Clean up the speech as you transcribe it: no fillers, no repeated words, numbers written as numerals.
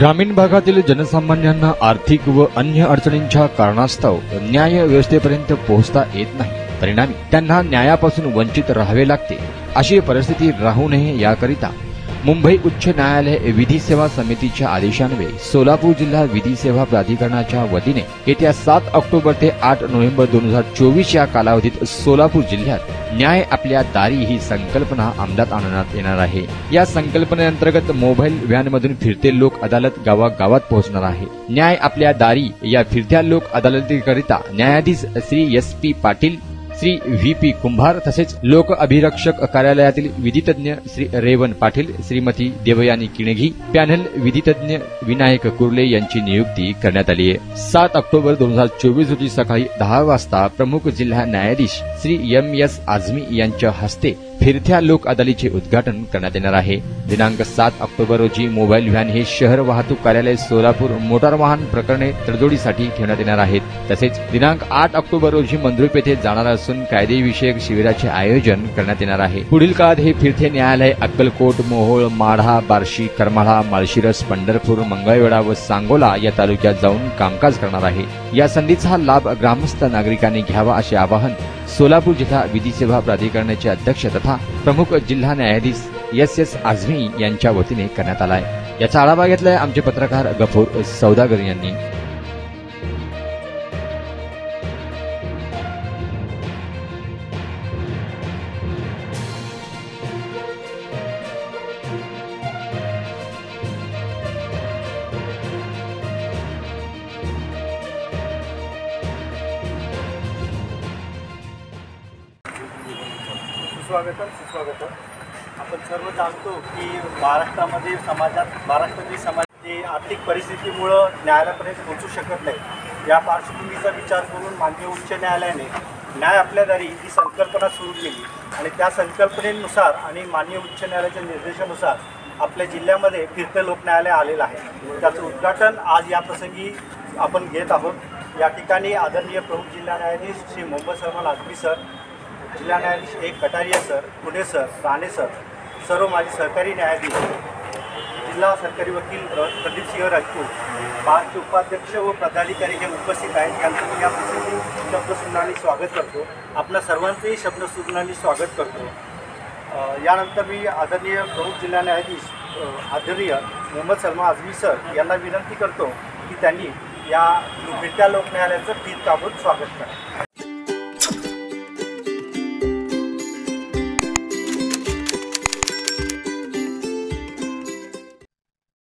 ग्रामीण भागातील जनसामान्यांना आर्थिक व अन्य अडचणींच्या कारणास्तव न्याय व्यवस्थेपर्यंत पोहोचता येत नाही। परिणामी त्यांना न्यायापासून वंचित राहावे लागते। अशी परिस्थिती राहू नये याकरिता मुंबई उच्च न्यायालय विधी सेवा समितीच्या आदेशान्वये सोलापूर जिल्हा विधी सेवा प्राधिकरणाच्या वतीने येत्या 7 ऑक्टोबर ते 8 नोव्हेंबर 2024 या कालावधीत सोलापूर जिल्ह्यात न्याय आपल्या दारी ही संकल्पना अंमलात आणण्यात येणार आहे। या संकल्पनेअंतर्गत मोबाईल व्हॅनमधून फिरते लोक अदालत गावागावात पोहोचणार आहे। न्याय आपल्या दारी या फिरत्या लोक अदालतीकरिता न्यायाधीश श्री SP पाटील, श्री VP कुंभार तसेच लोक अभिरक्षक कार्यालयातील विधितज्ञ श्री रेवन पाटील, श्रीमती देवयानी किणगी, पॅनल विधितज्ञ विनायक कुर्ले यांची नियुक्ती करण्यात आली आहे। 7 ऑक्टोबर 2024 रोजी सकाळी 10 वाजता प्रमुख जिल्हा न्यायाधीश श्री MS आझमी यांच्या हस्ते फिरत्या लोक अदालतीचे उद्घाटन करण्यात येणार आहे। दिनांक 7 ऑक्टोबर रोजी मोबाईल व्हॅन हे शहर वाहतूक कार्यालय सोलापूर मोटार वाहन प्रकरणे तडजोडीसाठी ठेवण्यात येणार आहेत। तसेच दिनांक 8 ऑक्टोबर रोजी मंद्रुप येथे जाणार असून कायदेविषयक शिबिराचे आयोजन करण्यात येणार आहे। पुढील काळात हे फिरते न्यायालय अक्कलकोट, मोहोळ, माढा, बार्शी, करमाळा, माळशिरस, पंढरपूर, मंगळवेढा व सांगोला या तालुक्यात जाऊन कामकाज करणार आहे। या संधीचा लाभ ग्रामस्थ नागरिकांनी घ्यावा असे आवाहन सोलापूर जिल्हा विधी सेवा प्राधिकरणाचे अध्यक्ष तथा प्रमुख जिल्हा न्यायाधीश SS आझमी यांच्या वतीने करण्यात आला आहे। याचा आढावा घेतलाय आमचे पत्रकार गफूर सौदागर यांनी। सुस्वागतम। आपण सर्व जाणतो की महाराष्ट्रामध्ये महाराष्ट्रातील समाजाची आर्थिक परिस्थितीमुळे न्यायालयापर्यंत पोहोचू शकत नाही। या पार्श्वभूमीचा विचार करून माननीय उच्च न्यायालयाने न्याय आपल्या दारी ही संकल्पना सुरू केली आणि त्या संकल्पनेनुसार आणि माननीय उच्च न्यायालयाच्या निर्देशानुसार आपल्या जिल्ह्यामध्ये फिरते लोक न्यायालय आलेलं आहे। त्याचं उद्घाटन आज या प्रसंगी आपण घेत आहोत। या ठिकाणी आदरणीय प्रमुख जिल्हा न्यायाधीश श्री मोहम्मद सलमान आझमी सर, जिल्हा न्यायाधीश A Kataria sir, Pune sir, Rane sir, सर्व माजी सहकारी न्यायाधीश, जिल्हा सरकारी वकील प्रदीप सिंह राजपूत, 5 उपाध्यक्ष व पदाधिकारी जे उपस्थित आहेत त्यांचं मी या प्रसंगी शब्दसुमनाने स्वागत करतो। आपल्या सर्वांचंही शब्दसुमनाने स्वागत करतो। यानंतर मी आदरणीय प्रमुख जिल्हा न्यायाधीश आदरणीय मोहम्मद सलमान आझमी सर यांना विनंती करतो की त्यांनी या फिरत्या लोक न्यायालयाचं फीत काबूत स्वागत करा।